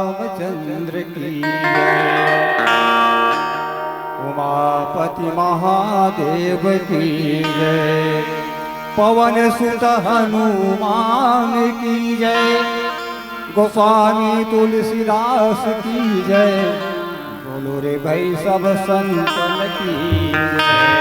रामचंद्र की जय। उमापति महादेव की जय। पवन सुत हनुमान की जय। गोस्वामी तुलसीदास की जय। बोलो रे भाई सब संतन की जय।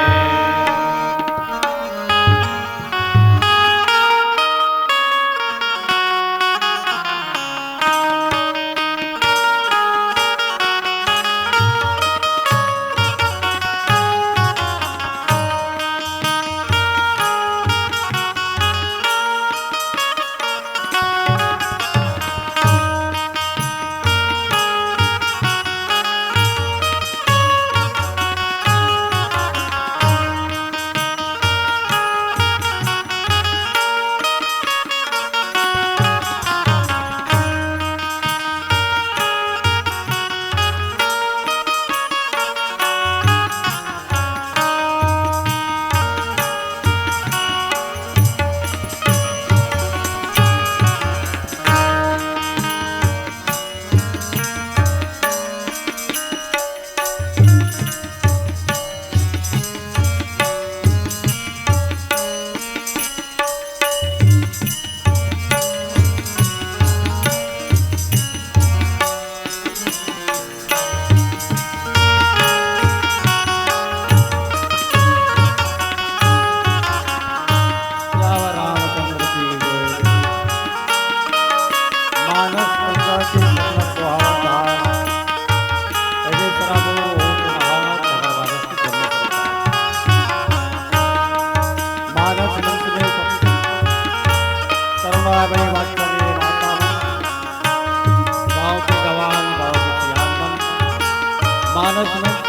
मानस मंच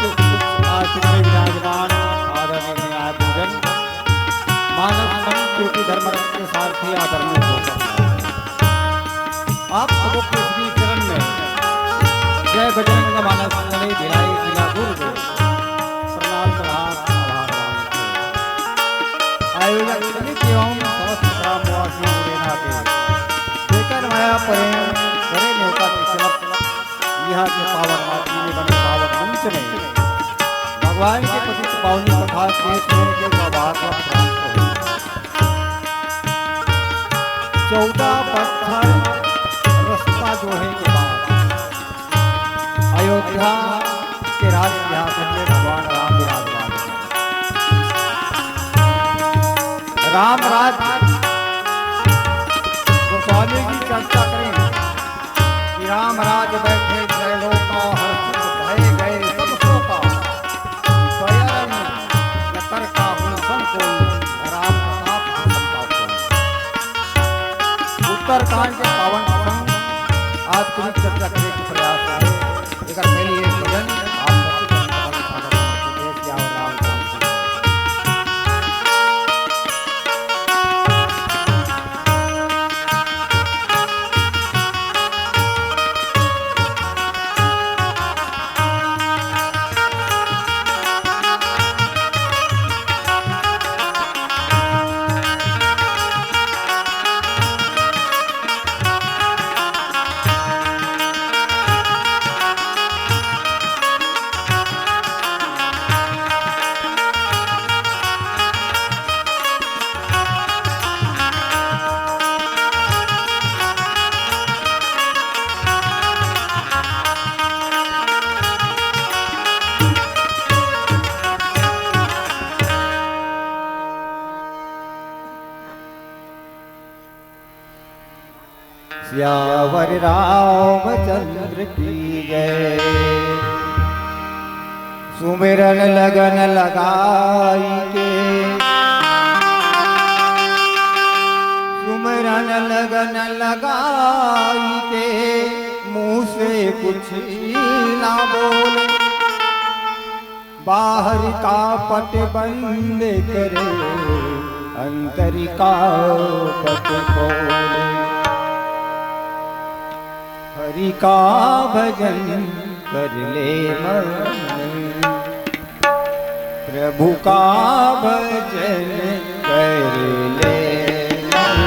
आसन में विराजमान आदरणीय पूजन मानस मंच की धर्म के सारथी आदरणीय आप सबों के श्री चरण में जय बजरंग मानस चले भिलाई जिला दुर्ग प्रणाम प्रणाम आभार आयोजक समिति एवं समस्त ग्रामवासी मुरेना के लेकर माया प्रेम करे न्योता के समर्थ यहाँ के पावन माटी में बने पावन मंच में भगवान के पतित पावनी कथा शेष होने के सौभाग्य प्राप्त हो। 14 पत्थर रास्ता जो है के बाद अयोध्या के राज सिंहासन में भगवान राम विराजमान राम राज गोस्वामी की चर्चा करें कि राम राज बैठे त्रैलोका हर्षित भय गए सब शोका स्वयं न कर काहू संकोल राम प्रताप संताप। उत्तरकांड के पावन प्रसंग आज कुछ चर्चा करने की प्रयास है। एक पहले एक भजन आप सियावर रामचंद्र की जय। सुमिरन लगन लगाई के सुमिरन लगन लगाई के मुँह से कुछ ना बोले बाहर का पट बंद करे अंतर का पट खोले। हरि का भजन कर ले मन प्रभु का भजन कर ले मन।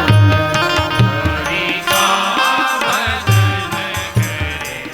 हरि का भजन कर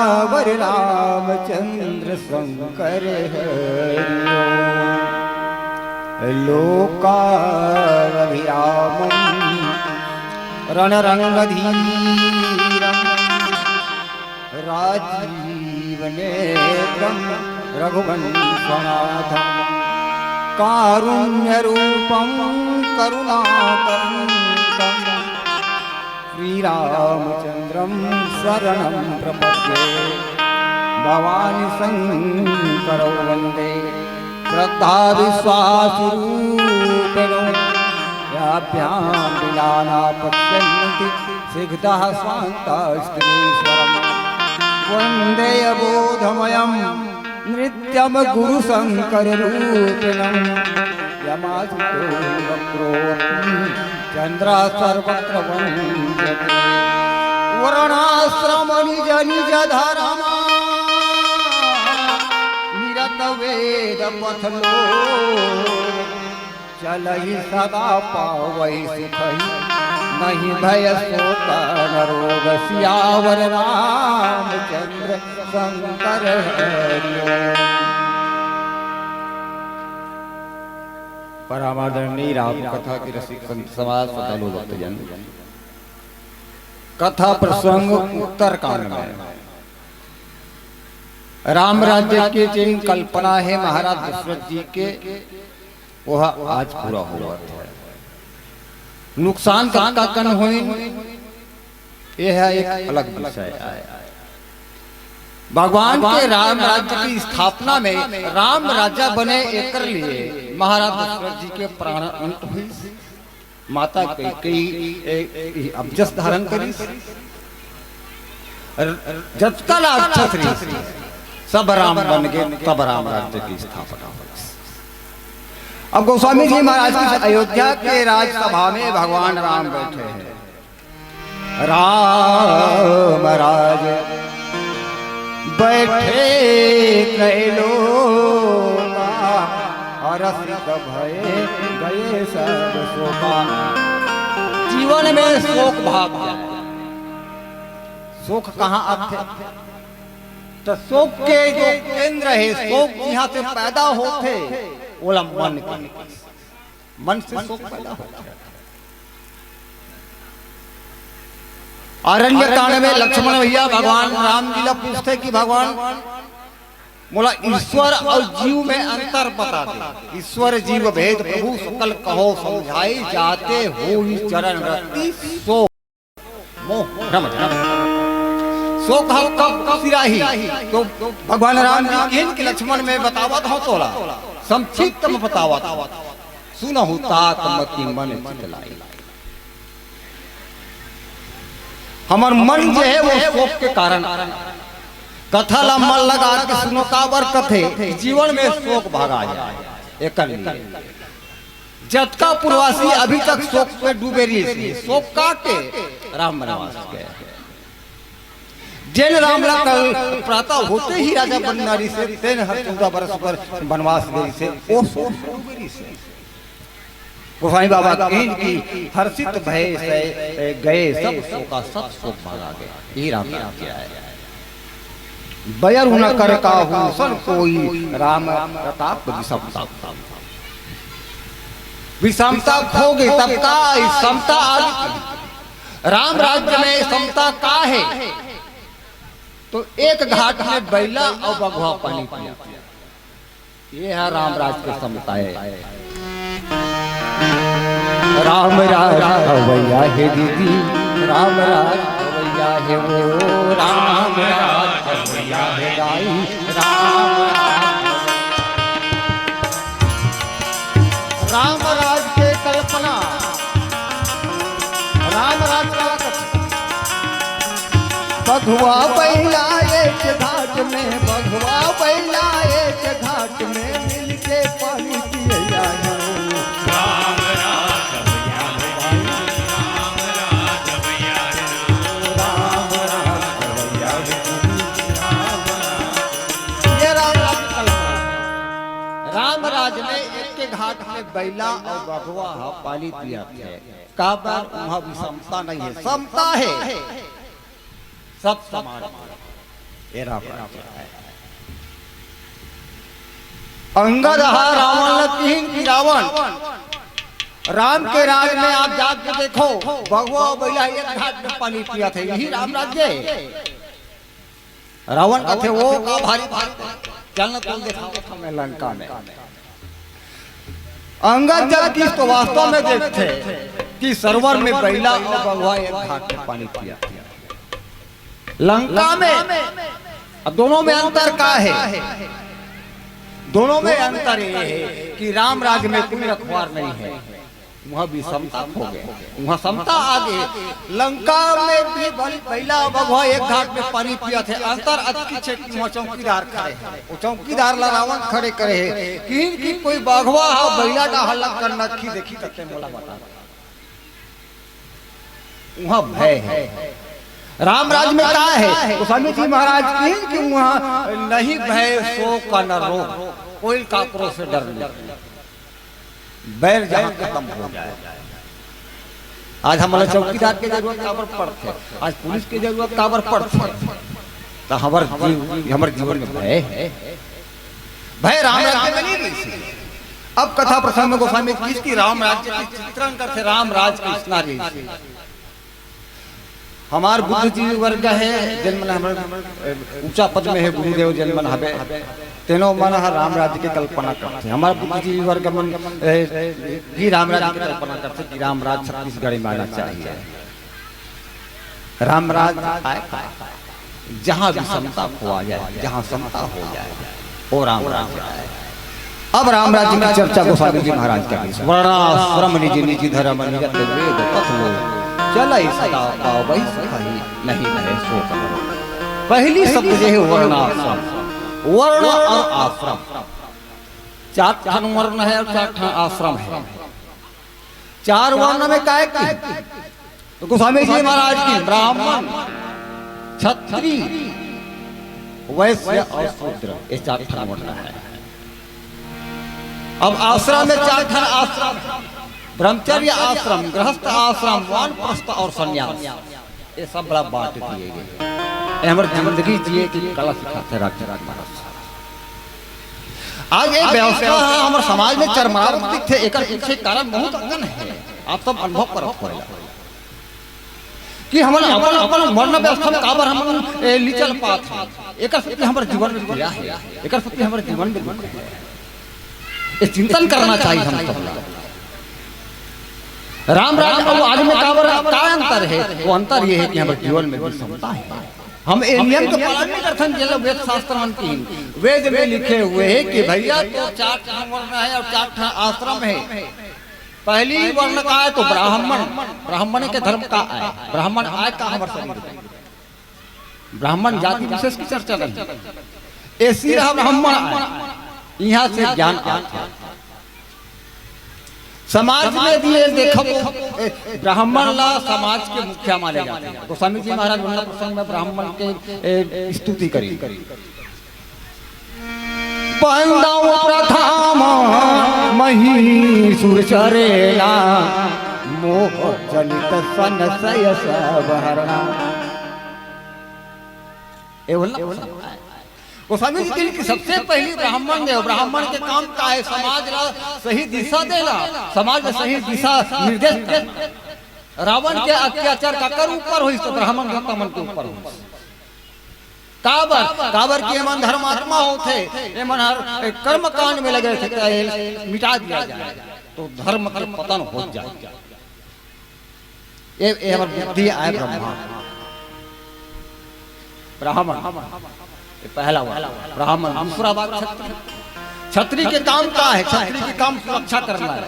सियावर रामचंद्र शंकर हरिओ लोकाभिरामम् रणरंगधीरम् राजीवनेत्रम् रघुवंशनाथम् कारुण्यरूपं करुणाकरं श्रीरामचन्द्रं शरणं प्रपद्ये भवानि शङ्करौ वन्दे श्रद्धा विश्वासरूपिणो याभ्यां विना पश्यन्ति सिग्धः स्वान्तास्त्रीश्वरम् वन्दे बोधमयं नृत्यं गुरुशङ्कररूपिणं यमासुतो वक्रोऽपि चन्द्रः सर्वत्र वन्द्यते वर्णाश्रम निज निज धर्मा निरत वेद पथलो चलहि सदा पावै सुखहि नहीं भय शोक रोग सियावर रामचंद्र शंकर हरिओ। परमादरणीय राम कथा की रसिक संत समाज श्रद्धालु भक्तजन, कथा प्रसंग उत्तरकांड में राम राज्य की जिन कल्पना है महाराज दशरथ जी के, वह आज पूरा हुआ है। नुकसान का कन हुई, यह है एक अलग विषय। भगवान के राम राज्य की स्थापना में राम राजा बने एकर लिए महाराज दशरथ जी के प्राण अंत हुई। माता कई अबजस धारण करी, जब तक सब राम बन गए, तब राम राज्य की स्थापना हुई। अब गोस्वामी जी महाराज की अयोध्या के राजसभा में भगवान राम बैठे हैं। राम राज बैठे त्रैलोका हर्षित भये गए सब शोका। जीवन में शोक भाग जाए, शोक कहाँ आते? तो शोक के जो केंद्र है, शोक यहाँ से पैदा होते ओला मन के, मन से शोक पैदा होता है। अरण्य कांड में लक्ष्मण भैया भगवान राम जी ला पूछते कि भगवान मोला ईश्वर और जीव में अंतर बता दे। ईश्वर जीव भेद प्रभु सकल कहो समझाई, जाते हो ही चरण रति शोक मोह भ्रम। शोक कब सिराही तो भगवान राम जी के लक्ष्मण में बतावत हो तोला संक्षिप्त में बतावत सुनहु तात मति मन चितलाई। हमार मन जो है वो शोक के कारण कथा ला मन लगा के सुनो काबर कथे जीवन में शोक भागा जाए। एक जतका पूर्वासी अभी तक शोक पे डूबे रही, शोक काटे राम वनवास गए। जैन राम कल प्रातः होते ही राजा बननारी से 14 वर्ष पर वनवास गई से वो गोसाई बाबा की हर्षित भय से गए सब शोका, सब शोक भागा गए। ये राम क्या है? बयर न कर काहू सन कोई राम प्रताप विषमता खो गई, तब का समता राम राज्य में समता का है? तो एक घाट में बैला और बघवा पानी पिया, ये है राम राज के समता है। राम राज भैया है दीदी, राम राज भैया है वो, राम राज भैया है दाई, राम राज के कल्पना, राम राज का बघवा बैला एक घाट में, बघवा बैला एक घाट में मिलके पानी पिए जाए। राम राज भैया राम राज भैया राम राज भैया ये राम राज कल्पना। राम राज में एक के घाट में बैला और बघवा पानी पिया है। काबर वहाँ भी समता नहीं है, समता है, सब समान। ये राम राज्य है। अंगद रावण की रावण राम के राज में आप जाके देखो, भगवा बैला एक घाट में पानी पिया थे, यही राम राज्य है। रावण का थे वो का भारी चलना तो देखा मैं लंका में। अंगद जब किस तो वास्तव में देखते कि सरोवर में बैला और भगवा एक घाट में पानी पिया। लंका में अब दोनों में अंतर का है? दोनों में अंतर ये है कि राम राज्य में कोई रखवार नहीं है, वहाँ भी समता हो गए, वहाँ समता आ गई। लंका में भी बैला भगवा एक घाट में पानी पिया थे। अंतर वहाँ चौकीदार खड़े हैं, वो चौकीदार रावण खड़े करे है कि कोई बाघवा बैला का हल्ला करना की देखी तक बोला बता, वहाँ भय है। राम राज्य में क्या है? गोस्वामी जी महाराज की कि वहाँ नहीं भय शोक का न रोग, कोई काकरों से डर नहीं, बैर जहाँ खत्म हो जाए। आज हमारे चौकीदार की जरूरत काबर पड़ते, आज पुलिस की जरूरत काबर पड़ते, तो हमारे जीवन में भय है। भय राम राज्य में नहीं। अब कथा प्रसंग में गोस्वामी किसकी राम राज्य की चित्रण करते, राम राज कृष्णा जी। हमार बुद्धिजीवी वर्ग है जन्मन हमारे ऊंचा पद में है, गुरुदेव जन्मन हवे तेनो मन राम राज्य की कल्पना करते। हमारा बुद्धिजीवी वर्ग मन भी राम राज्य की कल्पना करते कि राम राज छत्तीसगढ़ में आना चाहिए। राम राज जहाँ भी समता हो जाए, जहाँ समता हो जाए वो राम राज्य है। अब राम राज्य की चर्चा गोस्वामी जी महाराज का वर्णाश्रम निज निज धर्म निज वेद पथ चला सदा पाओ भाई नहीं रहे सो करो। पहली शब्द जो है वर्णाश्रम, वर्ण और आश्रम, 4 ठन वर्ण है और 4 ठन आश्रम है। 4 वर्ण में क्या है? तो गोस्वामी जी महाराज की ब्राह्मण क्षत्रिय वैश्य और शूद्र ये 4 ठन वर्ण है। अब आश्रम में 4 ठन आश्रम, ब्रह्मचर्य आश्रम, गृहस्थ आश्रम, वानप्रस्थ और संन्यास, ये सब बड़ा बांट दिए गए। हमारी जिंदगी जिए की कला सिखाते राज्य महाराज। आज एक व्यवस्था हमारे समाज में चरमरावृत्ति थे, एक पीछे कारण बहुत अगन है, आप सब अनुभव करत हो कि हमारे अपन वर्ण व्यवस्था में काबर हम लीचल पात है। एक हमारे जीवन में दिया है, एक हमारे जीवन में दुख है, ये चिंतन करना चाहिए हम सब। राम राज्य और आज में क्या अंतर है? वो अंतर ये है कि हमारे जीवन में भी समता है। हम नियम का पालन नहीं करते। जैसे वेद शास्त्र की वेद में लिखे हुए है कि भैया तो 4 ठन वर्ण है और 4 ठन आश्रम है। पहली वर्ण का है तो ब्राह्मण, ब्राह्मण के धर्म का है, ब्राह्मण आय का हमारे शरीर, ब्राह्मण जाति विशेष की चर्चा नहीं। ऐसी रहा ब्राह्मण, यहाँ से ज्ञान आता है। समाज में दिए देखो ब्राह्मण ला समाज के मुखिया माने जाते हैं। गोस्वामी जी महाराज वर्ण प्रसंग में ब्राह्मण के स्तुति करी। पंडव प्रथम महिषुर चरेला मोह जनित संशय सब हरणा। गोस्वामी जी की सबसे पहली ब्राह्मण ने, ब्राह्मण के काम का है समाज ला सही दिशा देना, समाज में सही दिशा निर्देश। रावण के अत्याचार का कर ऊपर हुई तो ब्राह्मण का मन के ऊपर हुई। काबर के मन धर्मात्मा होते, ये मन हर कर्म कांड में लगे थे, मिटा दिया जाए तो धर्म का पतन हो जाए। ये हमारी बुद्धि आए ब्राह्मण पहला ब्राह्मण। दूसरा बात क्षत्रिय के काम का है, क्षत्रिय के काम सुरक्षा करना है।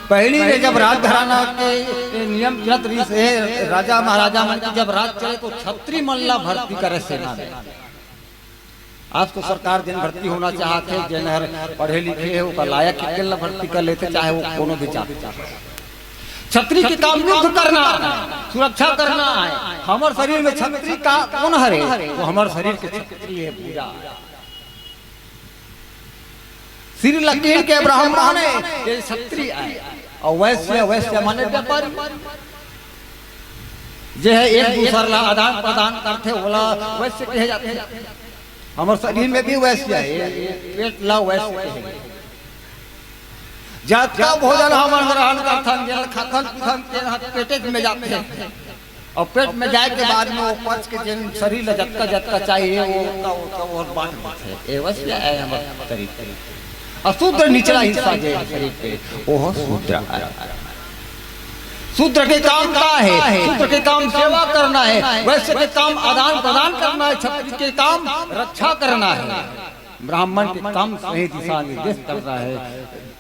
पहली में जब राज घराना के नियम चलत से राजा महाराजा मन की जब राज चले तो क्षत्रिय मल्ला भर्ती करे सेना में। आज तो सरकार जिन भर्ती होना चाहते, जिन पढ़े लिखे है वो लायक के भर्ती कर लेते, चाहे वो कोनो भी चाहते। क्षत्रिय के काम युद्ध करना, सुरक्षा करना है। हमारे शरीर में क्षत्रिय का कौन हरे? वो हमारे शरीर के क्षत्रिय है पूरा। सिर लकीर के ब्राह्मण है ये क्षत्रिय है, और वैश्य माने व्यापारी। जे है एक दूसर ला आदान प्रदान करते बोला वैसे कहे जाते हैं। हमारे शरीर में भी वैसे है, पेट ला वैसे कहे जात का भोजन हम ग्रहण करथन जल खाथन पीथन के पेट में जाते हैं और पेट में जाए के बाद में वो पच के जिन शरीर ला जतका जतका चाहिए वो बांट देते हैं। ए वैसे है हमारे शरीर अशुद्ध निचला हिस्सा जो शरीर पे वो शूद्र है। शूद्र के काम क्या है? शूद्र के काम सेवा करना है, वैश्य के काम आदान प्रदान करना है, क्षत्रिय के काम रक्षा करना है, ब्राह्मण के काम सही दिशा निर्देश करना है,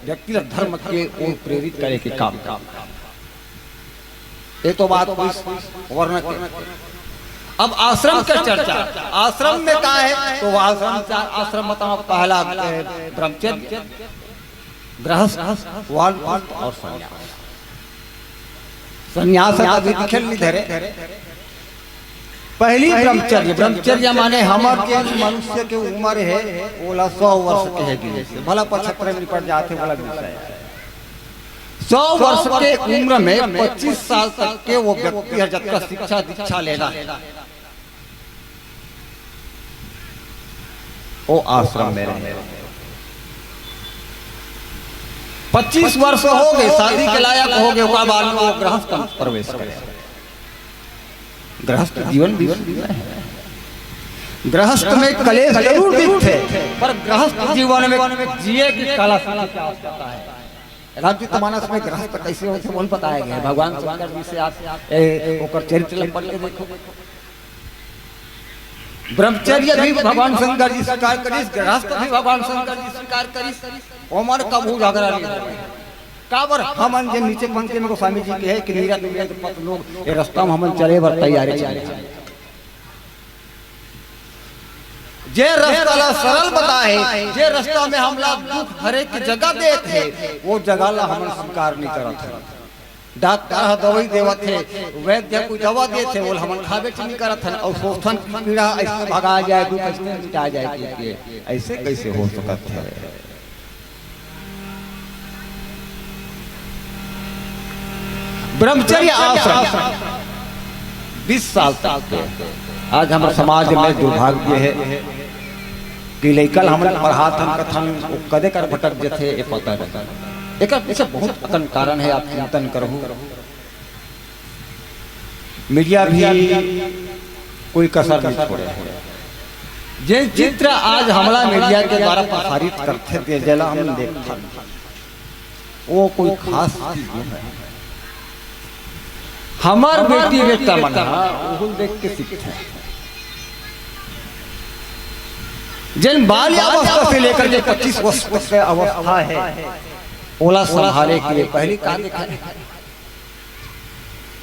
व्यक्तिगत धर्म के ओर प्रेरित करे के काम। ये तो बात वर्ण के। अब आश्रम का चर्चा, आश्रम में क्या है? तो आश्रम मतलब पहला ब्रह्मचर्य, गृहस्थ, वानप्रस्थ और संन्यास। संन्यास अभी लिखल नहीं धरे। पहली ब्रह्मचर्य, ब्रह्मचर्य माने हमार के मनुष्य के उम्र है बोला 100 वर्ष के है, भला 75 में निपट जाते वाला विषय। 100 वर्ष के उम्र में 25 साल तक के वो व्यक्ति है जब शिक्षा दीक्षा लेना है वो आश्रम में रहे। 25 वर्ष हो गए, शादी के लायक हो गए, उसके बाद वो गृहस्थ में प्रवेश करे। गृहस्थ जीवन भी है, गृहस्थ में कलेश जरूर दिखते, पर गृहस्थ जीवन में जिए की कला की आवश्यकता है। रामचरितमानस में गृहस्थ कैसे होते बोल बताया गया है। भगवान शंकर जी से आप ओकर चरित्र पढ़ के देखो। ब्रह्मचर्य भी भगवान शंकर जी स्वीकार करिस, गृहस्थ भी भगवान शंकर जी स्वीकार करिस। ओमर कबू झगड़ा नहीं काबर हमन जे नीचे पंक्ति में गोस्वामी जी के है कि नीरत नीरत पत लोग ये रास्ता में हमन चले बर तैयारी चले। जे रास्ता ला सरल बताए, जे रास्ता में हमला दुख हरे की जगह देते है वो जगह ला हमन स्वीकार नहीं करत है। डॉक्टर दवाई देवत है, वैद्य कोई दवा देते वो हमन खावे नहीं करत है और सोचन पीड़ा ऐसे भगा जाए, दुख ऐसे मिटा जाए कि ऐसे कैसे हो सकत है। ब्रह्मचर्य आश्रम 20 साल तक। आज हमारे समाज में दुर्भाग्य है कि लइकल हमन पढ़ाथन कथन कदे कर भटक जथे ए पता नहीं। एक पीछे बहुत अतन कारण है, आप चिंतन करहु। मीडिया भी कोई कसर नहीं छोड़े। जे चित्र आज हमला मीडिया के द्वारा प्रसारित करते थे जला हम देखते वो कोई खास चीज नहीं है। हमार बेटी बेटा मना वो देख के सीखते हैं। जिन बाल्यावस्था से लेकर के 25 वर्ष तक की अवस्था है ओला संभाले के लिए पहली कार्य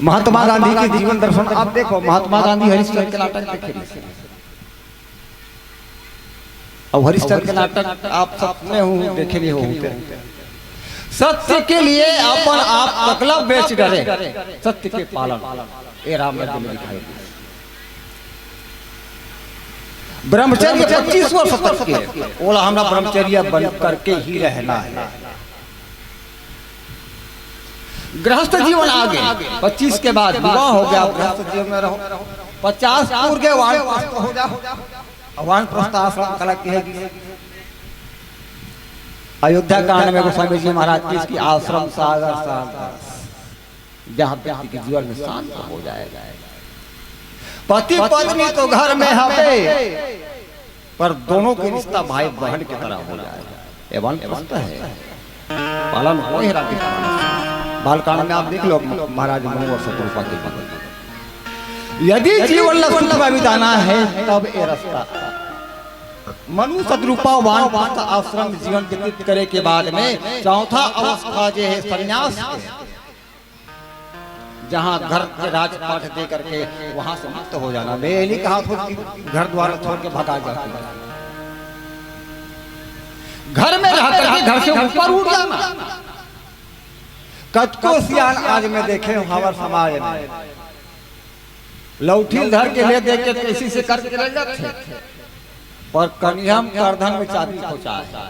महात्मा गांधी के जीवन दर्शन आप देखो। महात्मा गांधी हरिश्चंद्र के नाटक देखे और हरिश्चंद्र के नाटक आप सबने हो देखे भी हो। सत्य के लिए अपन आप तकला बेच डरे, सत्य के पालन ये रामायण में दिखाई दिया। ब्रह्मचर्य 25 वर्ष तक के ओला हमरा ब्रह्मचर्य बन करके ही रहना है। गृहस्थ जीवन आगे 25 के बाद विवाह हो गया, गृहस्थ जीवन में रहो। 50 पूर्व के वानप्रस्थ हो जाओ। वानप्रस्थ आश्रम कला की है। अयोध्या कांड में गोस्वामी जी महाराज की इसकी आश्रम सागर शांत जहाँ व्यक्ति के जीवन में शांत हो जाएगा। पति पत्नी तो घर में हवे पर दोनों के रिश्ता भाई बहन की तरह हो जाएगा। ये वानप्रस्थ है, पालन हो ही रहा। बालकांड में आप देख लो महाराज मनु और शत्रुपा के बदल। यदि जीवन में बिताना है तब ये रास्ता मनु शत्रुपा वानप्रस्थ आश्रम जीवन व्यतीत करे के बाद में चौथा अवस्था जो है संन्यास, जहाँ घर के राजपाट दे करके वहां से मुक्त हो जाना। बेली कहा घर द्वार छोड़ के भगा जाती, घर में रह करके घर से ऊपर उठ जाना। कतको सियान आज में देखे हमारे समाज में लौठी धर के ले देख के किसी से करके ले जाते पर कन्हम करधन में चाबी पहुंचा है।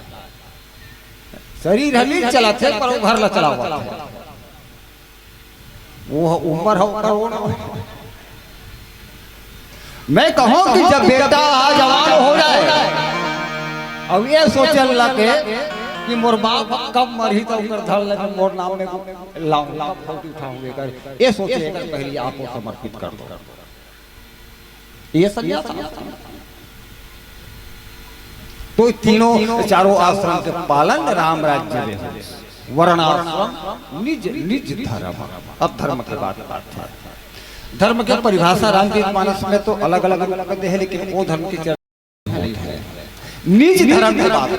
शरीर हलील चला थे पर वो घर ला चला हुआ था। वो उम्र हो मैं कहूं कि जब बेटा जवान हो जाए अब ये सोचे लगे कि मोर बाप कब मरी तो उकर धर लगे मोर नाम में लाऊं फोटो उठाऊंगे कर ये सोचे पहले आपको समर्पित कर दो। ये सजा था। तो तीनों चारों आश्रम के पालन राम राज्य में वर्णाश्रम निज निज धर्म। अब धर्म की बात है। धर्म की परिभाषा रामचरितमानस में तो अलग अलग करते हैं, लेकिन वो धर्म की चर्चा नहीं है। निज धर्म की बात।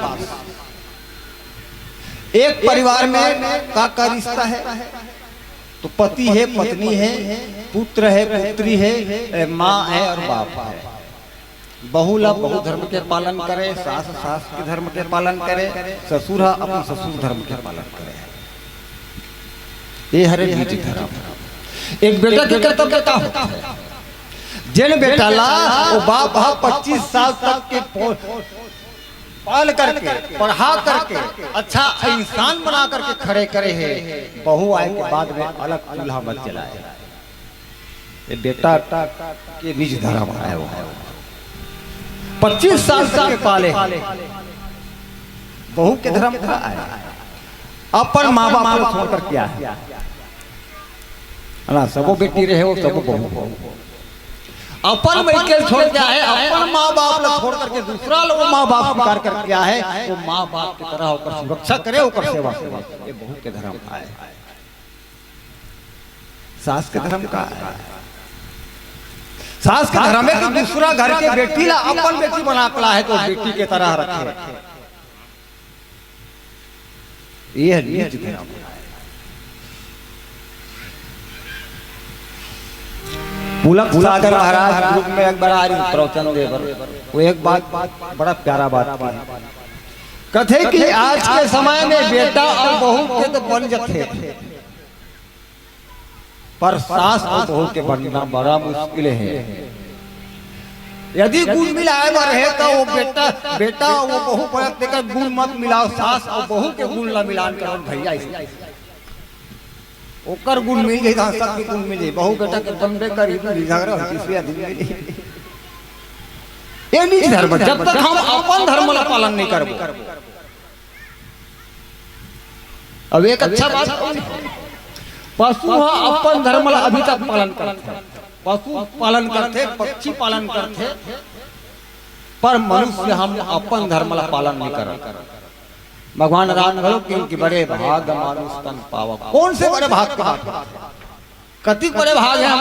एक परिवार में का रिश्ता है तो पति है, पत्नी है, पुत्र है, पुत्री है, माँ है और बाप है। बहू लोग बहु धर्म के पालन करे, सास सास के धर्म के पालन करे, ससुर अपने ससुर धर्म के पालन करे। ये हरे निज धर्म। एक बेटा के कर्तव्य क्या होता है? जिन बेटा ला वो बाप 25 साल तक के पाल करके पढ़ा करके अच्छा इंसान बना करके खड़े करे है, बहू आए के बाद में अलग चूल्हा मत जलाए। ये बेटा के निज धर्म है। वो 25 साल तक के पाले बहू के धर्म का है। अपन माँ बाप को छोड़कर क्या है ना, सबो बेटी रहे हो सबो बहू। अपन मिलकर छोड़ क्या है, अपन माँ बाप लोग छोड़ करके दूसरा लोग माँ बाप स्वीकार कर क्या है, वो माँ बाप की तरह होकर सुरक्षा करे, होकर सेवा करे। ये बहू के धर्म का है। सास के धर्म का है। सास के धर्म में कि दूसरा घर के बेटी ला अपन बेटी बना कला है तो बेटी के तरह रखे। ये निज धर्म। पुलक सागर महाराज ग्रुप में एक बड़ा प्रवचन देवर वो एक बात बड़ा प्यारा बात कथे कि आज के समय में बेटा और बहू के तो बन जाते पर सास और बहू के बनना बड़ा मुश्किल है। यदि गुण मिलाए रहे तो वो बेटा वो बहू पर देकर गुण मत मिलाओ, सास और बहू के गुण ला मिलान करो भैया। ओकर गुण मिल गई तो सबके गुण मिल गई। बहू बेटा के बनबे कर तीसरे दिन मिली। ये निज धर्म। जब तक हम अपन धर्म का पालन नहीं करबो। अब एक अच्छा बात, पशु अपन धर्म ला अभी तक पालन करते, पशु पालन करते, पक्षी पालन करते, पर मनुष्य हम अपन धर्म ला पालन नहीं कर। भगवान राम बोलो कि बड़े भाग मानुष तन पावा। कौन से बड़े भाग का कति बड़े भाग है?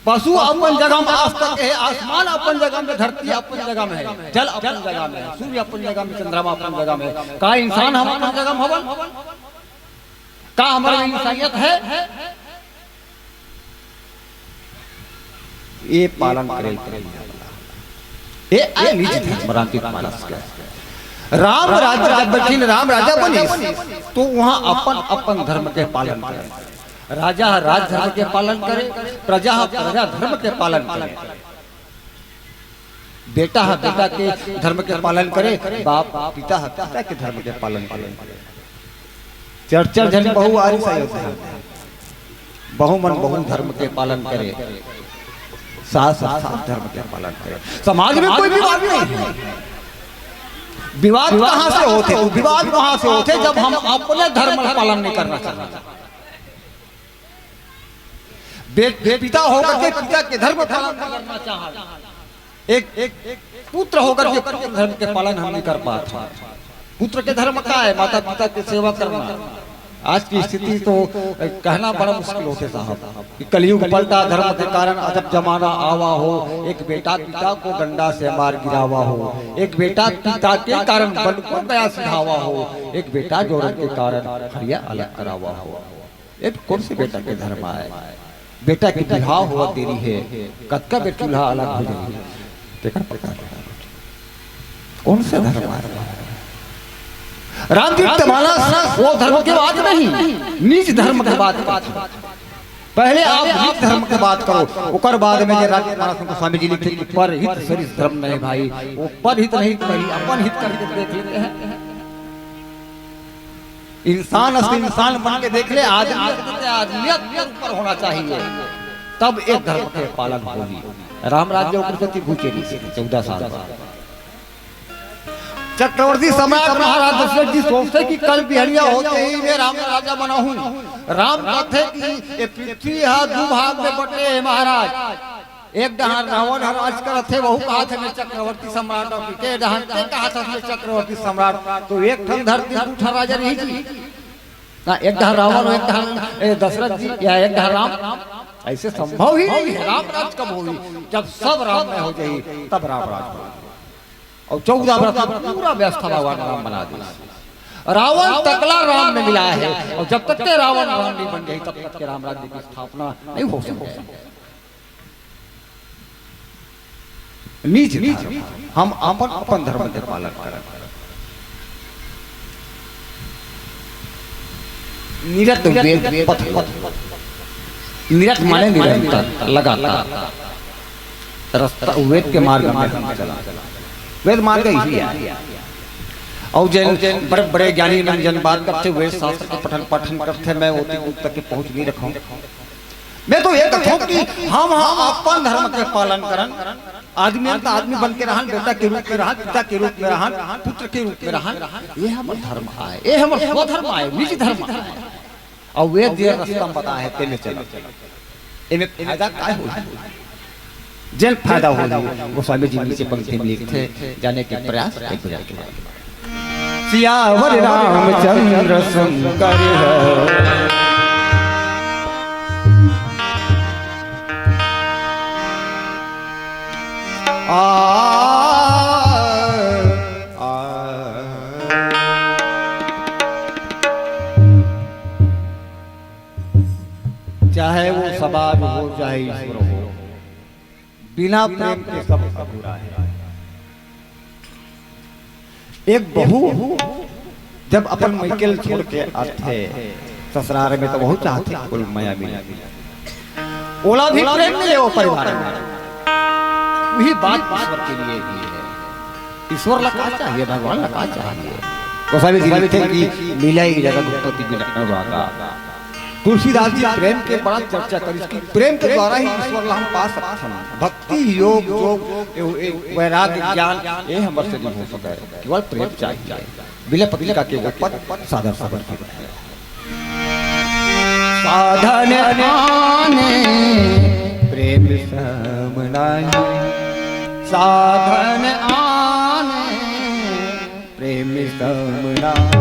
पशु अपन जगह में आज तक है, आसमान अपन जगह में, धरती अपन जगह में है, जल अपन जगह में है, सूर्य अपन जगह में, चंद्रमा अपन जगह में है। का इंसान हम अपन जगह में हवन? का हमारी इंसानियत है? ये पालन करे। ये निज धर्म रामचरितमानस का। राम राज्य जब बैठीन राम राजा बने तो वहां अपन अपन धर्म के पालन करे। राजा राज धर्म के पालन करे, प्रजा प्रजा धर्म के पालन करे, बेटा बेटा के धर्म के पालन करे, बाप पिता पिता के धर्म के पालन करे। चर्चा जन बहु आरी सयोध्या बहु मन बहु धर्म के पालन करे, सास सास धर्म के पालन करे। समाज में कोई विवाद नहीं है। विवाद कहां से होते? विवाद वहां से होते जब हम अपने धर्म का पालन नहीं करना चाहते। पिता होकर के पिता के धर्म का पालन करना चाहते, एक पुत्र होकर के पुत्र धर्म के पालन हम नहीं कर पाते। पुत्र के धर्म का है माता पिता की सेवा करना। आज की स्थिति तो कहना बड़ा मुश्किल होते साहब कि कलयुग पलटा धर्म के कारण अजब जमाना आवा हो। एक बेटा पिता को डंडा से मार गिरावा हो, एक बेटा पिता के कारण बन को गया सिधावा हो, एक बेटा जोड़न के कारण हरिया अलग करावा हो। एक कौन से बेटा के धर्म आए? बेटा की बिहार हुआ देरी है, कद का बेटा चूल्हा अलग हो जाए। कौन से धर्म आए? रामचरितमानस वो धर्म की बात नहीं, निज धर्म की बात करता। पहले आप निज धर्म की बात करो, उकर बाद में रामचरितमानस को स्वामी जी लिखते कि पर हित सरिस धर्म नहीं भाई। वो पर हित नहीं, पहले अपन हित करके देख लेते हैं। इंसान असली इंसान बन के देख ले। आदमियत के ऊपर होना चाहिए, तब एक धर्म के पालन होगी। राम राज्य प्रति भूखे 14 साल बाद चक्रवर्ती सम्राट महाराज दशरथ जी सोचते कि कल बिहरिया होते ही मैं राम राजा बना हूं। राम कहते कि ये पृथ्वी है दो भाग में बटे है महाराज। एक डहान रावण राज करत थे, वहु कहा थे मैं चक्रवर्ती सम्राट और के डहान के कहा था मैं चक्रवर्ती सम्राट। तो एक ठन धरती दूठा राजा नहीं जी ना, एक डहान रावण एक डहान दशरथ जी या एक डहान राम, ऐसे संभव ही नहीं है। राम राज कब होगी? जब सब राम में हो जाए तब राम राज होगा। और 14 वर्ष पूरा व्यवस्था भगवान राम बना दी। रावण तकला राम में मिला है, और जब तक के रावण राम नहीं बन गई तब तक के राम राज्य की स्थापना नहीं हो सकती। नीच हम अपन धर्म के पालन करें। निरत वेद पथ, निरत माने निरंतर लगातार रास्ता वेद के मार्ग में हम चला। वेद मार्ग ही है। और जैन बड़े बड़े ज्ञानी जन बात करते वेद शास्त्र का पठन करते, मैं वो तक के पहुंच नहीं रखा। मैं तो ये कहूं कि हम अपन धर्म के पालन करन। आदमी आदमी बन के रहन, बेटा के रूप में रहन, पिता के रूप में रहन, पुत्र के रूप में रहन। ये हमर धर्म आए, ये हमर स्वधर्म आए, निज धर्म आए। और वेद जे रास्ता बता है तेने चलो। इमे फायदा काय हो? जेल फायदा हो गोस्वामी जी नीचे पंक्ति में लिखते जाने के प्रयास के सियावर रामचंद्र शंकर चाहे वो समाज हो चाहे ईश्वर हो, बिना प्रेम के सब अधूरा है। एक बहू जब अपन मैकेल छोड़ के आते ससुराल में तो बहुत चाहती कुल माया मिली। ओला भी प्रेम नहीं है वो परिवार में। वही बात ईश्वर के लिए भी है। ईश्वर लगा चाहिए, भगवान लगा चाहिए। गोस्वामी जी लिखते हैं कि मिला ही जगत उत्पत्ति बिना रागा। तुलसीदास जी प्रेम के बड़ा चर्चा कर, इसकी प्रेम के द्वारा ही ईश्वर हम पा सकते हैं। भक्ति योग योग वैराग्य ज्ञान ये हमारे से नहीं हो सकता है, केवल प्रेम चाहिए। बिना पति का के ऊपर साधन साधन की साधन आने प्रेम समनाई, साधन आने प्रेम समनाई।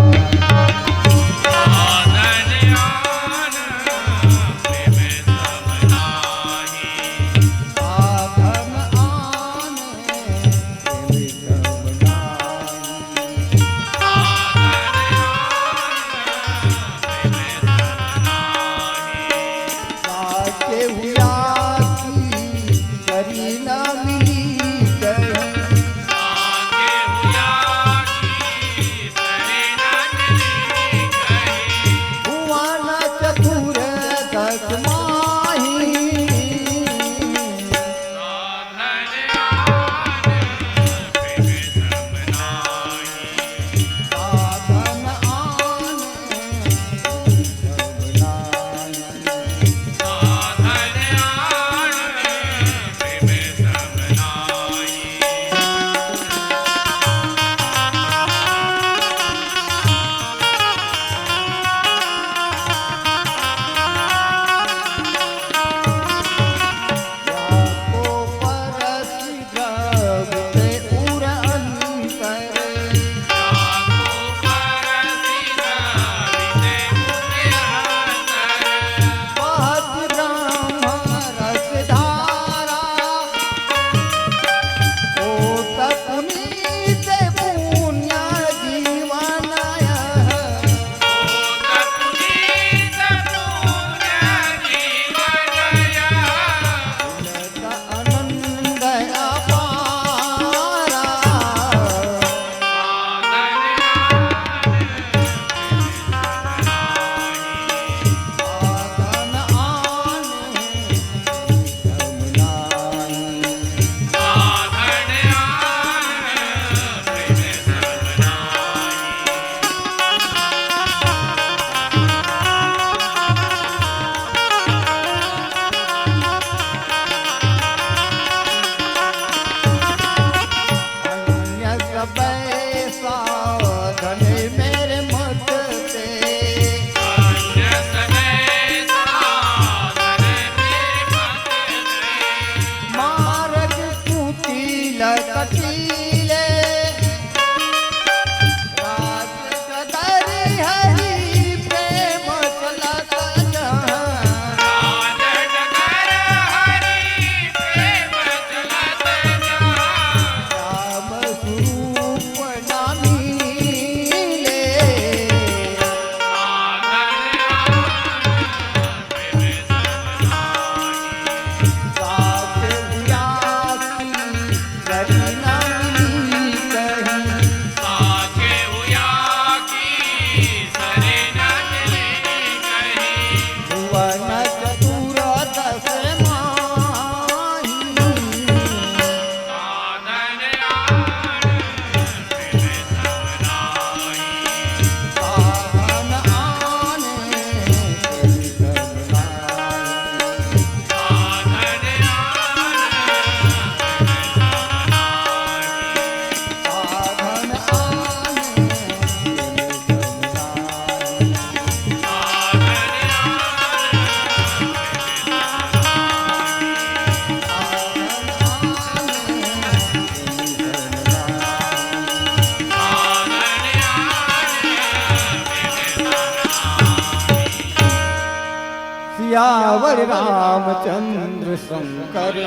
सियावर रामचंद्र शंकर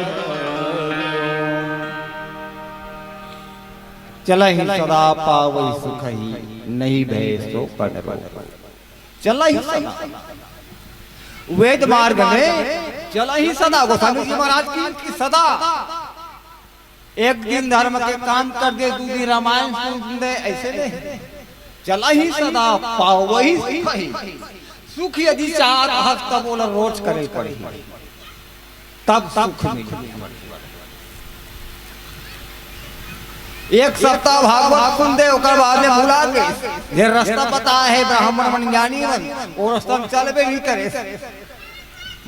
चलहि सदा पावै सुखहि नहीं भय सो पड़ चलहि सदा वेद मार्ग में चलहि सदा गोस्वामी जी महाराज की सदा एक दिन धर्म के काम कर दे दूसरी रामायण सुन दे ऐसे नहीं चलहि सदा पावहि सुखहि सुख यदि चाहत तब बोला रोज करे पड़ी तब सुख मिले एक सप्ताह भागवत सुन दे ओकर बाद में भुला गए जे रास्ता पता है ब्राह्मण मन ज्ञानी मन वो रास्ता में चलबे नहीं करे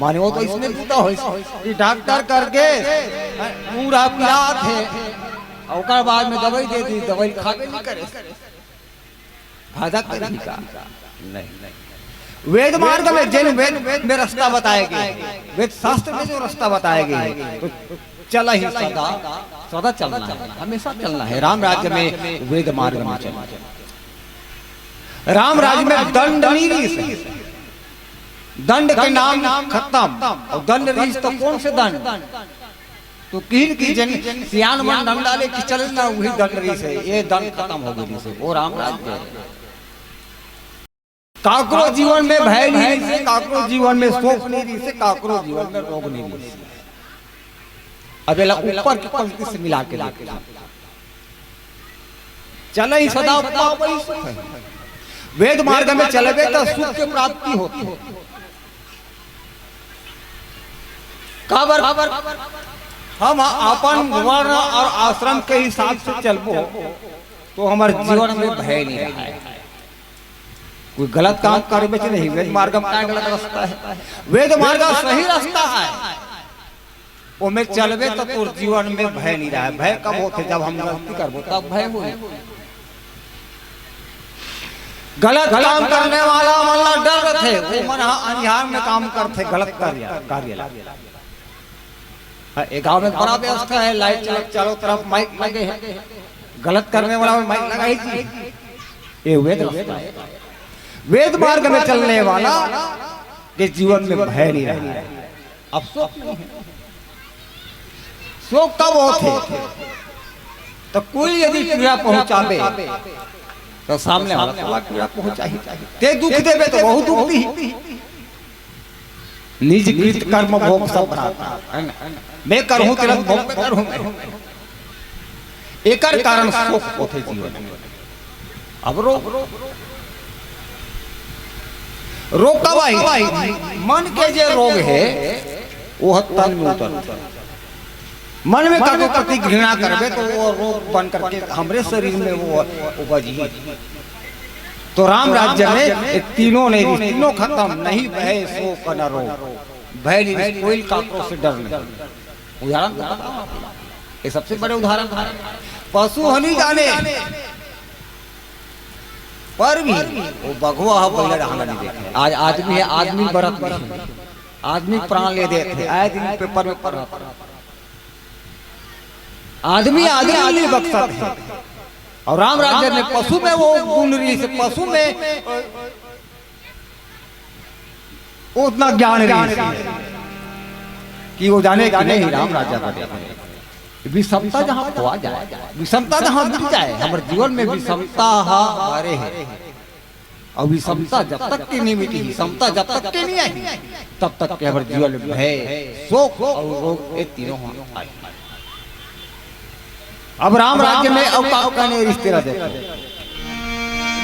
माने वो तो इसमें पूता हो कि डॉक्टर करके पूरा पिलात है और ओकर बाद में दवाई दे दी दवाई खाबे नहीं करे फायदा करी का नहीं वेद मार्ग में जिन वेद में रास्ता बताए गए वेद शास्त्र में जो रास्ता बताए गए तो चला ही सदा सदा चलना है हमेशा चलना है राम राज्य में वेद मार्ग में चलना राम राज्य में दंड नहीं दंड के नाम खत्म और दंड रीस तो कौन से दंड तो किन की जन सियान मन दंड डाले कि चलना वही दंड रीस है ये दंड खत्म हो गई से वो राम राज्य काकरो जीवन में भय नहीं से काकरो जीवन में शोक नहीं से काकरो जीवन में रोग नहीं से अब ऊपर की पंक्ति से मिला के चले ही सदा पावै सुख वेद मार्ग में चलबे तो सुख की प्राप्ति होती है काबर हम अपन वर्ण और आश्रम के हिसाब से चलबो तो हमारे जीवन में भय नहीं रहा है कोई गलत काम करबे नहीं वेद मार्ग में गलत रास्ता है वेद मार्ग सही रास्ता है वो में चलबे तो तोर जीवन में भय नहीं रहा है भय कब होते जब हम गलती करबो तब भय हो गलत काम करने वाला मन डर थे वो मन अंधियार में काम करते गलत कार्य एक गांव में बड़ा व्यवस्था है लाइट चारों तरफ माइक लगे हैं गलत करने वाला माइक लगाई थी ये वेद रास्ता है वेद मार्ग में चलने वाला के जीवन में भय नहीं रहा है अब शोक नहीं है शोक कब होते तो कोई यदि पीड़ा पहुंचावे तो सामने वाला पीड़ा पहुंचा ही ते दुख देवे तो बहुत दुख दी निज कृत कर्म भोग सब बनाता मैं करूं तेरा भोग करूं एकर कारण शोक होते जीवन में अब रोग कब आई मन के जे रोग है वो तन में उतर मन में काको प्रति घृणा करबे तो वो रोग बन करके हमरे शरीर में वो उपजी तो राम राज्य में तीनों नहीं तीनों खत्म नहीं भय शोक न रोग भय नहीं कोई काकरो से डर नहीं उदाहरण ये सबसे बड़े उदाहरण पशु हनी जाने पर भी वो बघुआ पहले रहना नहीं देखे आज आदमी है आदमी बरत में आदमी प्राण ले देते आए दिन पेपर में पढ़ आदमी आदमी बख्शत है और राम राज्य में पशु में वो गुण रही से पशु में उतना ज्ञान रही कि वो जाने कि नहीं राम राज्य का विषमता जहाँ खोआ जाए विषमता जहाँ मिल जाए हमारे जीवन में विषमता हमारे है और विषमता जब तक की नहीं मिटी समता जब तक के नहीं आई तब तक के हमारे जीवन में भय शोक और रोग ये तीनों आए अब राम राज्य में अवकाश करने रिश्ते रहते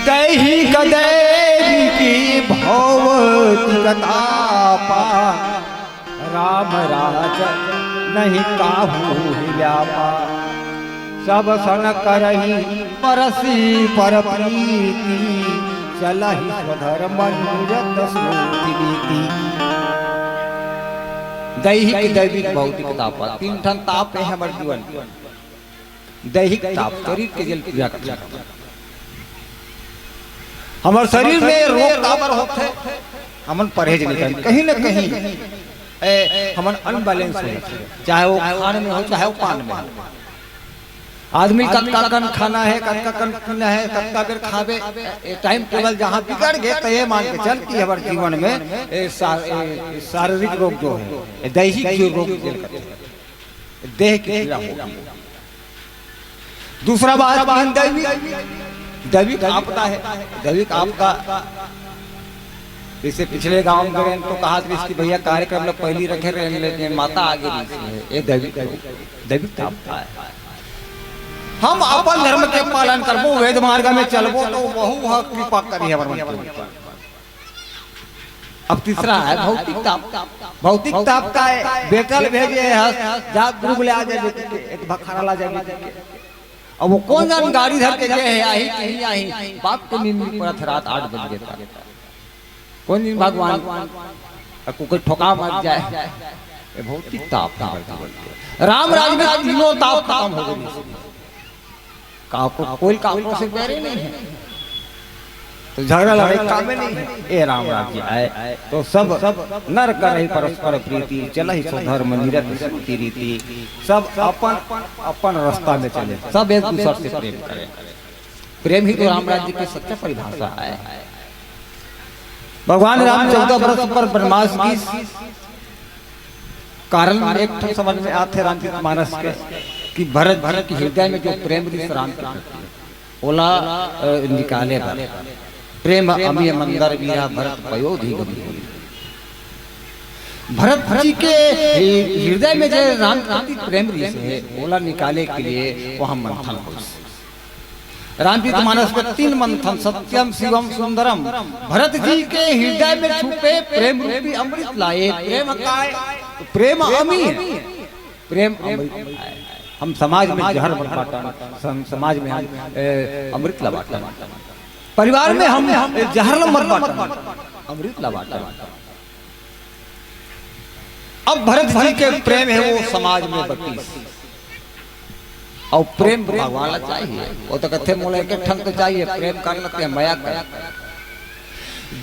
दैही कदैवी की भौतिकता राम राज नहीं काहू व्यापा सब सन करही परसी पर प्रीति चलहि स्वधर्म निरत स्मृति नीति दैहिक दैविक भौतिकता पर तीन ठन ताप है हमारे जीवन दैहिक ताप शरीर के जल क्रिया करता हमारे शरीर में रोग तापर होते हमन परहेज नहीं करते कहीं न कहीं हमन अनबैलेंस हो चाहे वो खाने में हो चाहे वो पान में आदमी कत्का कन खाना है, कत्का कन पीना है, कत्का बेर खावे, टाइम टेबल जहाँ बिगड़ गए तो ये मान के चल कि हमारे जीवन में शारीरिक रोग जो है, दैहिक जो रोग देह की पीड़ा होगी। दूसरा बात दैविक आपदा है। दैविक आपदा जैसे पिछले गांव में तो कहा कि भैया कार्यक्रम लोग पहली रखे रहे लेकिन माता आगे नहीं, ये दैविक आपदा है। हम अपन धर्म के पालन करबो, वेद मार्ग में चलबो तो बहु कृपा करी है। अब तीसरा है भौतिक ताप। भौतिक ताप का है बेटल भेजे जा गुरु ले आ जाए, एक भखारा ला जाए। अब वो कौन जान गाड़ी धर के गए है आई कहीं आई, बाप के नींद में पड़ा था रात 8 बजे तक। कौन दिन भगवान कुकर ठोका मर जाए, ये भौतिक ताप। राम राज में तीनों ताप खत्म हो गए, कोई काको से प्यारे नहीं है, तो झगड़ा लड़ाई काम में नहीं है। ए राम राज्य आए तो सब नर करहि परस्पर प्रीति, चलहि स्वधर्म निरत स्मृति रीति। सब अपन रास्ता में चले, सब एक दूसरे से प्रेम करें। प्रेम ही तो राम राज्य की सच्चा परिभाषा है। भगवान राम 14 वर्ष पर वनवास की कारण एक समझ में आते रामचरित मानस के कि भरत के हृदय में जो प्रेम राम ओला निकाले प्रेम अमिय मंदर वीरा भरत पयोधि गंभीर। भरत जी के हृदय में जो राम प्रति प्रेम है ओला निकाले के लिए वहां मंथन हो। रामचरित मानस में 3 मंथन, सत्यम शिवम सुंदरम। भरत जी के हृदय में छुपे प्रेम रूपी अमृत लाए। प्रेम अमी है, प्रेम अमृत। हम समाज में जहर बांटा, समाज में हम अमृत लबाटा, परिवार में हम जहर मत बांटा, अमृत लबाटा। अब भरत जी के प्रेम है वो समाज में बटी, और प्रेम भगवान चाहिए। वो तो कथे मोले के ठंग तो चाहिए, प्रेम कर लगते माया कर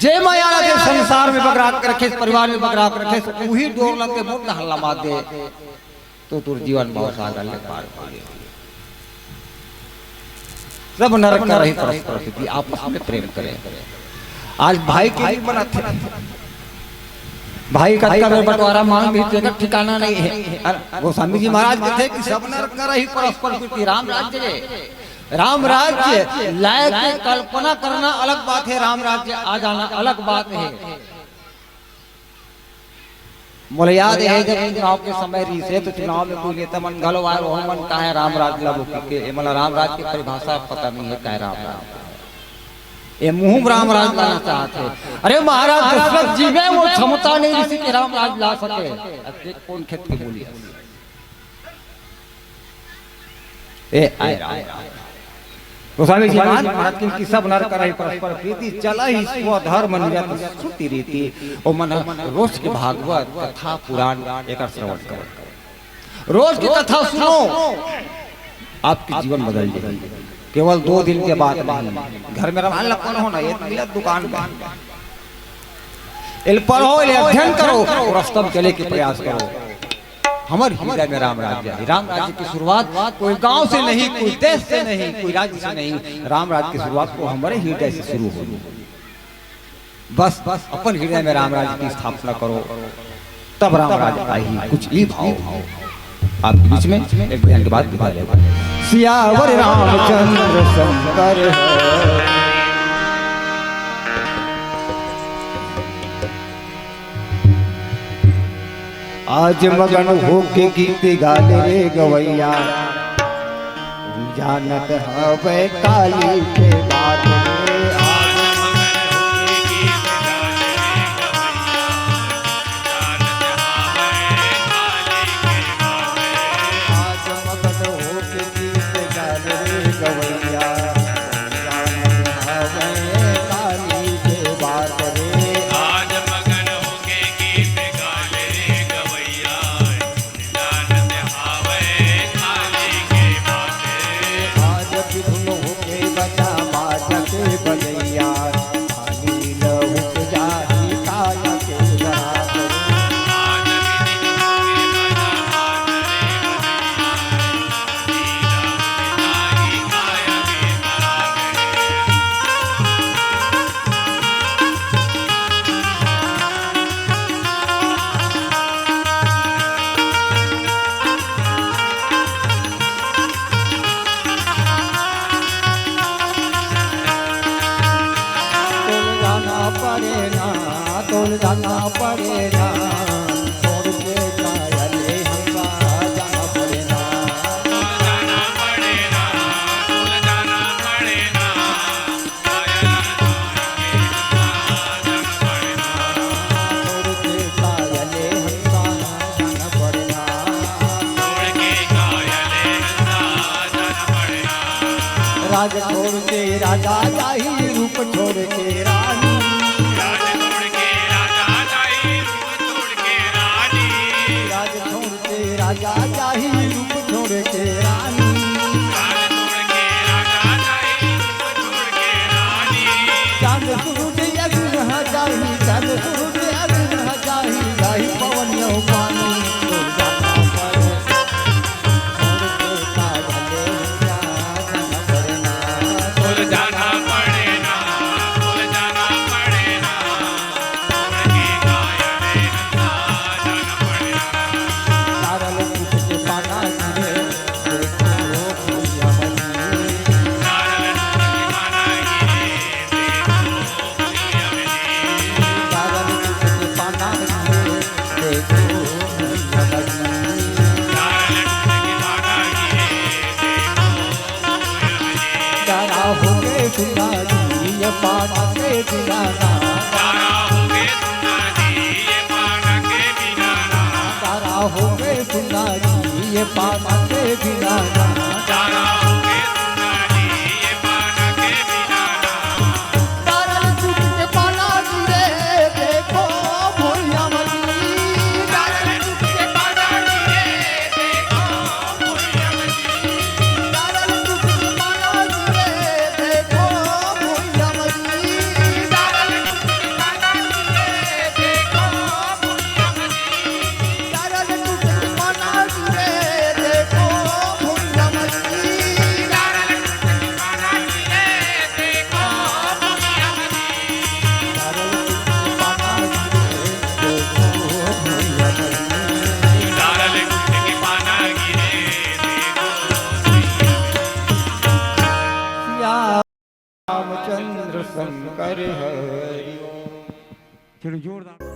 जे माया के संसार में बगरा के रखे, परिवार में बगरा के रखे, वही डोर लगते मोट हल्ला मार दे तो तुर जीवन बहुत सागर ले पार पाए। सब नरक का रही परस्पर आपस में प्रेम करें। आज भाई के लिए बनाते, भाई का बंटवारा मांग भी जगह ठिकाना नहीं है। गोस्वामी जी महाराज कहते कि सब नरक का रही परस्पर। राम राज्य लायक की कल्पना करना अलग बात है, राम राज्य आ जाना अलग बात है। मुझे याद है जब चुनाव के समय रही से तो चुनाव में कोई नेता मन गलो आए वो मन का है राम राज लागू के, मतलब राम राज की परिभाषा पता नहीं है क्या राम राज, ये मुंह राम राज लाना चाहते। अरे महाराज दशरथ जी में वो क्षमता नहीं किसी के राम राज ला सके। कौन खेत की बोली गोस्वामी जी महाराज की सब नर करहि परस्पर प्रीति, चलहि स्वधर्म निरत श्रुति रीति। ओ मन रोज के भागवत कथा पुराण एक श्रवण करो, रोज की कथा सुनो, आपकी जीवन बदल जाएगी। केवल 2 दिन के बाद नहीं, घर में रमान लगता हो ना, ये मिलत दुकान पे इल पढ़ो, इल अध्ययन करो, रास्ते में चले के प्रयास करो। हमारे हृदय में राम राज्य है। राम राज्य की शुरुआत कोई गांव से नहीं, कोई देश से नहीं, कोई राज्य से नहीं, राम राज्य की शुरुआत को हमारे हृदय से शुरू हो। बस अपन हृदय में राम राज्य की स्थापना करो, तब राम राज्य आएगी। कुछ ही भाव आपके बीच में एक बयान के बाद दिखा देगा। सियावर रामचंद्र शंकर आज मगन होके गीत गाले रे गवैया, जानत हवे काली के बात रे। आज मगन होके गीत गाले रे गवैया, जानत हवे काली के बात रे। आज मगन होके गीत गाले रे गवैया, जानत हवे काली के बात रे। आज धुन होके बजा पड़े ना तोल जाना पड़े ना छोड़ के कायले हमका जाना पड़े ना जाना पड़े ना तोल जाना पड़े ना छोड़ के कायले हमका जाना पड़े ना छोड़ के कायले जाना पड़े ना राज छोड़ के राजा जाही रूप छोड़ के रानी राज छोड़ के राजा जाई रूप छोड़ के रानी राज छोड़ के राजा जाही रूप छोड़ के रानी राज छोड़ के राजा जाई रूप छोड़ के रानी चांद सूरज अग्न जाही चांद सूरज अग्न जाही जाही पवन यौ पानी छोड़ जाना पड़े छोड़ के कागले जाना पड़े ना तोल जाना पड़े ना तोल जाना पड़े ना छोड़ के कायले जाना पड़े ना सारल कुछ के पाना गिरे देखो भैया मनी सारल की माना गिरे देखो भैया मेरी सारल कुछ के पाना गिरे देखो भैया मनी सारल की माना गिरे देखो भैया मेरी तारा हो गए सुनारी ये पाना के बिना ना तारा हो गए सुना दी ये पाना के बिना ना तारा हो गए सुनारी ये पाना के बिना ना तारा हो गए सुना दी ये पाना के बिना ना तारल चुप के पाना गिरे देखो भैया मनी तारल चुप के पाना गिरे देखो भैया मनी तारल चुप के पाना गिरे देखो भैया मनी तारल चुप के पाना गिरे देखो भैया मनी तारल चुप के पाना गिरे देखो भैया मनी तारल चुप के पाना गिरे देखो भैया मनी तारल चुप के पाना गिरे देखो भैया मनी तारल की पाना गिरे देखो रामचंद्र शंकर हरि जोरदार